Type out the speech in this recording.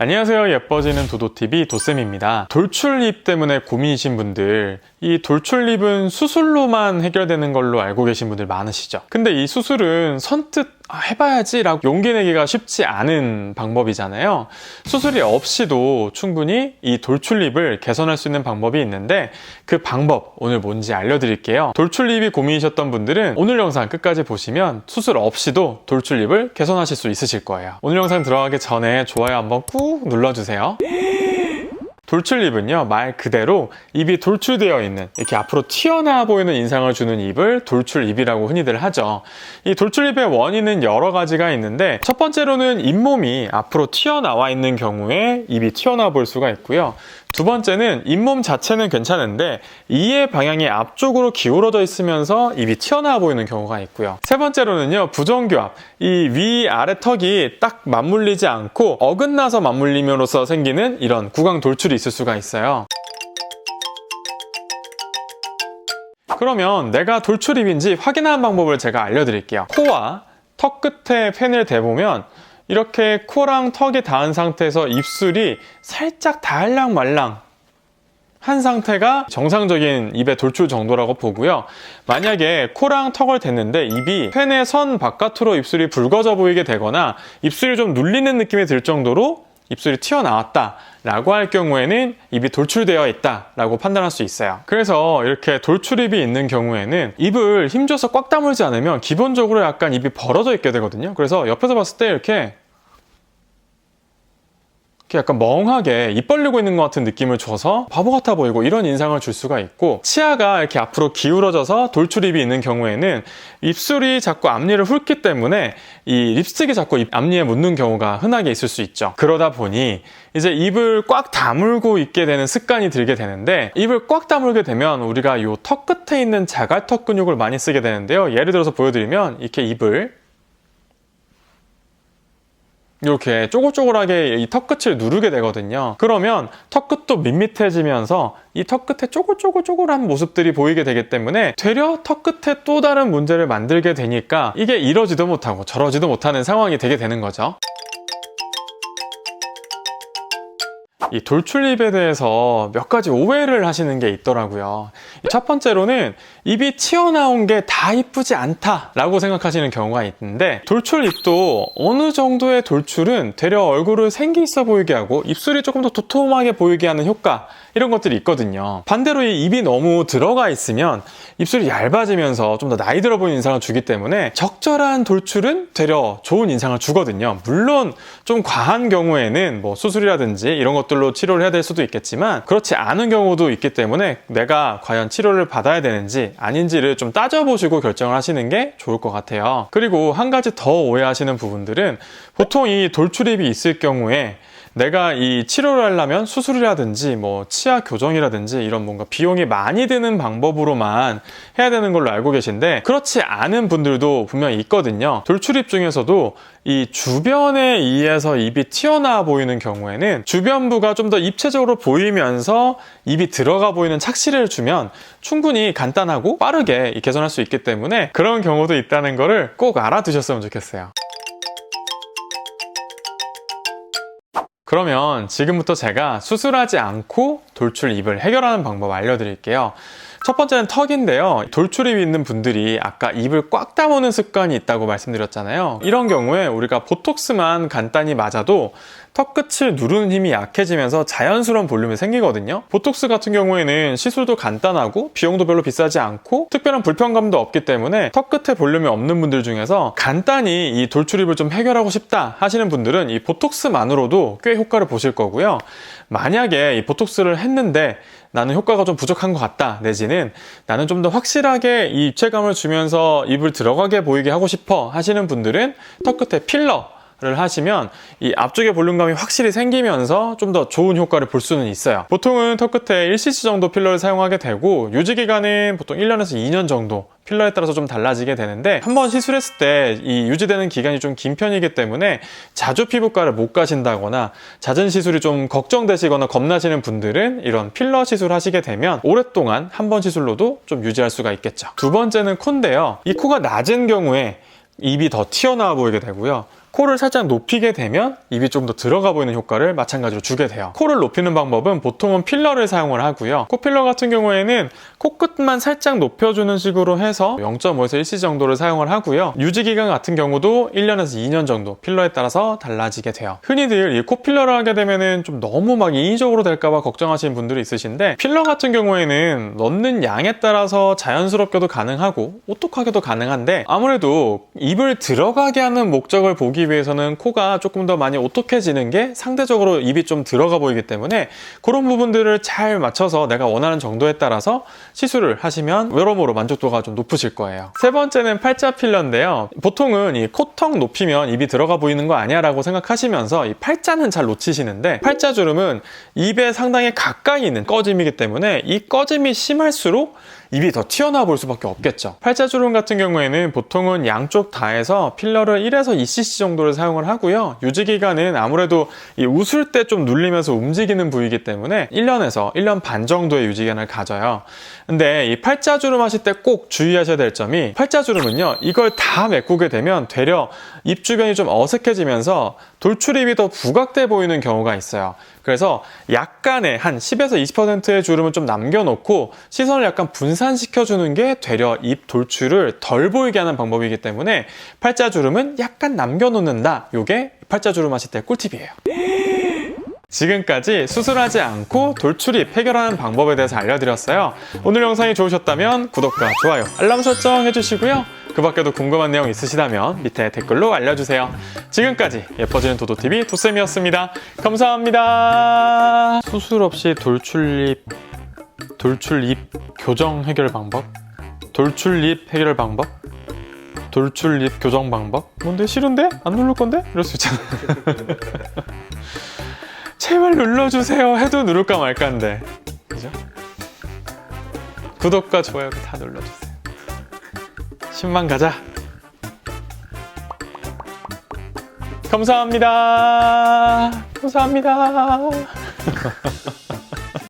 안녕하세요. 예뻐지는 도도TV 도쌤입니다. 돌출입 때문에 고민이신 분들, 이 돌출입은 수술로만 해결되는 걸로 알고 계신 분들 많으시죠? 근데 이 수술은 선뜻 해봐야지 라고 용기 내기가 쉽지 않은 방법이잖아요. 수술이 없이도 충분히 이 돌출입을 개선할 수 있는 방법이 있는데, 그 방법 오늘 뭔지 알려드릴게요. 돌출입이 고민이셨던 분들은 오늘 영상 끝까지 보시면 수술 없이도 돌출입을 개선하실 수 있으실 거예요. 오늘 영상 들어가기 전에 좋아요 한번 꾹 눌러주세요. 돌출입은요, 말 그대로 입이 돌출되어 있는, 이렇게 앞으로 튀어나와 보이는 인상을 주는 입을 돌출입이라고 흔히들 하죠. 이 돌출입의 원인은 여러 가지가 있는데, 첫 번째로는 잇몸이 앞으로 튀어나와 있는 경우에 입이 튀어나와 볼 수가 있고요. 두 번째는 잇몸 자체는 괜찮은데 이의 방향이 앞쪽으로 기울어져 있으면서 입이 튀어나와 보이는 경우가 있고요. 세 번째로는요, 부정교합. 이 위아래 턱이 딱 맞물리지 않고 어긋나서 맞물림으로써 생기는 이런 구강 돌출이 있을 수가 있어요. 그러면 내가 돌출입인지 확인하는 방법을 제가 알려드릴게요. 코와 턱 끝에 펜을 대보면 이렇게 코랑 턱이 닿은 상태에서 입술이 살짝 닿을랑말랑 한 상태가 정상적인 입의 돌출 정도라고 보고요. 만약에 코랑 턱을 댔는데 입이 펜의 선 바깥으로 입술이 붉어져 보이게 되거나 입술이 좀 눌리는 느낌이 들 정도로 입술이 튀어나왔다 라고 할 경우에는 입이 돌출되어 있다 라고 판단할 수 있어요. 그래서 이렇게 돌출입이 있는 경우에는 입을 힘줘서 꽉 다물지 않으면 기본적으로 약간 입이 벌어져 있게 되거든요. 그래서 옆에서 봤을 때 이렇게 약간 멍하게 입 벌리고 있는 것 같은 느낌을 줘서 바보 같아 보이고 이런 인상을 줄 수가 있고, 치아가 이렇게 앞으로 기울어져서 돌출입이 있는 경우에는 입술이 자꾸 앞니를 훑기 때문에 이 립스틱이 자꾸 입 앞니에 묻는 경우가 흔하게 있을 수 있죠. 그러다 보니 이제 입을 꽉 다물고 있게 되는 습관이 들게 되는데, 입을 꽉 다물게 되면 우리가 이 턱 끝에 있는 자갈턱 근육을 많이 쓰게 되는데요. 예를 들어서 보여드리면 이렇게 입을 이렇게 쪼글쪼글하게 이 턱끝을 누르게 되거든요. 그러면 턱끝도 밋밋해지면서 이 턱끝에 쪼글쪼글쪼글한 모습들이 보이게 되기 때문에 되려 턱끝에 또 다른 문제를 만들게 되니까 이게 이러지도 못하고 저러지도 못하는 상황이 되게 되는 거죠. 이 돌출입에 대해서 몇 가지 오해를 하시는 게 있더라고요. 첫 번째로는 입이 튀어나온 게 다 이쁘지 않다라고 생각하시는 경우가 있는데, 돌출입도 어느 정도의 돌출은 되려 얼굴을 생기 있어 보이게 하고 입술이 조금 더 도톰하게 보이게 하는 효과, 이런 것들이 있거든요. 반대로 이 입이 너무 들어가 있으면 입술이 얇아지면서 좀 더 나이 들어 보이는 인상을 주기 때문에 적절한 돌출은 되려 좋은 인상을 주거든요. 물론 좀 과한 경우에는 뭐 수술이라든지 이런 것들로 치료를 해야 될 수도 있겠지만, 그렇지 않은 경우도 있기 때문에 내가 과연 치료를 받아야 되는지 아닌지를 좀 따져보시고 결정을 하시는 게 좋을 것 같아요. 그리고 한 가지 더 오해하시는 부분들은, 보통 이 돌출입이 있을 경우에 내가 이 치료를 하려면 수술이라든지 뭐 치아 교정이라든지 이런 뭔가 비용이 많이 드는 방법으로만 해야 되는 걸로 알고 계신데, 그렇지 않은 분들도 분명히 있거든요. 돌출입 중에서도 이 주변에 의해서 입이 튀어나와 보이는 경우에는 주변부가 좀 더 입체적으로 보이면서 입이 들어가 보이는 착시를 주면 충분히 간단하고 빠르게 개선할 수 있기 때문에 그런 경우도 있다는 거를 꼭 알아두셨으면 좋겠어요. 그러면 지금부터 제가 수술하지 않고 돌출입을 해결하는 방법 알려드릴게요. 첫 번째는 턱인데요. 돌출입이 있는 분들이 아까 입을 꽉 다무는 습관이 있다고 말씀드렸잖아요. 이런 경우에 우리가 보톡스만 간단히 맞아도 턱 끝을 누르는 힘이 약해지면서 자연스러운 볼륨이 생기거든요. 보톡스 같은 경우에는 시술도 간단하고 비용도 별로 비싸지 않고 특별한 불편감도 없기 때문에 턱 끝에 볼륨이 없는 분들 중에서 간단히 이 돌출입을 좀 해결하고 싶다 하시는 분들은 이 보톡스만으로도 꽤 효과를 보실 거고요. 만약에 이 보톡스를 했는데 나는 효과가 좀 부족한 것 같다, 내지는 나는 좀 더 확실하게 이 입체감을 주면서 입을 들어가게 보이게 하고 싶어 하시는 분들은 턱 끝에 필러를 하시면 이 앞쪽에 볼륨감이 확실히 생기면서 좀 더 좋은 효과를 볼 수는 있어요. 보통은 턱 끝에 1cc 정도 필러를 사용하게 되고, 유지기간은 보통 1년에서 2년 정도 필러에 따라서 좀 달라지게 되는데, 한번 시술했을 때 이 유지되는 기간이 좀 긴 편이기 때문에 자주 피부과를 못 가신다거나 잦은 시술이 좀 걱정되시거나 겁나시는 분들은 이런 필러 시술 하시게 되면 오랫동안 한 번 시술로도 좀 유지할 수가 있겠죠. 두 번째는 코인데요. 이 코가 낮은 경우에 입이 더 튀어나와 보이게 되고요. 코를 살짝 높이게 되면 입이 좀 더 들어가 보이는 효과를 마찬가지로 주게 돼요. 코를 높이는 방법은 보통은 필러를 사용을 하고요. 코필러 같은 경우에는 코끝만 살짝 높여주는 식으로 해서 0.5에서 1cm 정도를 사용을 하고요. 유지기간 같은 경우도 1년에서 2년 정도 필러에 따라서 달라지게 돼요. 흔히들 이 코필러를 하게 되면은 좀 너무 막 인위적으로 될까봐 걱정하시는 분들이 있으신데, 필러 같은 경우에는 넣는 양에 따라서 자연스럽게도 가능하고 오똑하게도 가능한데, 아무래도 입을 들어가게 하는 목적을 보기 위해서는 코가 조금 더 많이 오똑해지는 게 상대적으로 입이 좀 들어가 보이기 때문에 그런 부분들을 잘 맞춰서 내가 원하는 정도에 따라서 시술을 하시면 여러모로 만족도가 좀 높으실 거예요. 세 번째는 팔자 필러인데요. 보통은 이 코턱 높이면 입이 들어가 보이는 거 아니야 라고 생각하시면서 이 팔자는 잘 놓치시는데, 팔자주름은 입에 상당히 가까이 있는 꺼짐이기 때문에 이 꺼짐이 심할수록 입이 더 튀어나와 볼 수밖에 없겠죠. 팔자주름 같은 경우에는 보통은 양쪽 다 해서 필러를 1에서 2cc 정도를 사용을 하고요. 유지기간은 아무래도 이 웃을 때 좀 눌리면서 움직이는 부위이기 때문에 1년에서 1년 반 정도의 유지기간을 가져요. 근데 이 팔자주름 하실 때 꼭 주의하셔야 될 점이, 팔자주름은요, 이걸 다 메꾸게 되면 되려 입 주변이 좀 어색해지면서 돌출입이 더 부각돼 보이는 경우가 있어요. 그래서 약간의 한 10에서 20%의 주름은 좀 남겨놓고 시선을 약간 분산시켜주는 게 되려 입 돌출을 덜 보이게 하는 방법이기 때문에 팔자주름은 약간 남겨놓는다. 요게 팔자주름 하실 때 꿀팁이에요. 지금까지 수술하지 않고 돌출입 해결하는 방법에 대해서 알려드렸어요. 오늘 영상이 좋으셨다면 구독과 좋아요, 알람 설정 해주시고요. 그 밖에도 궁금한 내용 있으시다면 밑에 댓글로 알려주세요. 지금까지 예뻐지는 도도TV 도쌤이었습니다. 감사합니다. 수술 없이 돌출입 교정 해결 방법? 돌출입 해결 방법? 돌출입 교정 방법? 뭔데, 싫은데? 안 누를 건데? 이럴 수 있잖아. 제발 눌러주세요 해도 누를까 말까인데, 그죠? 구독과 좋아요 다 눌러주세요. 10만 가자. 감사합니다. 감사합니다.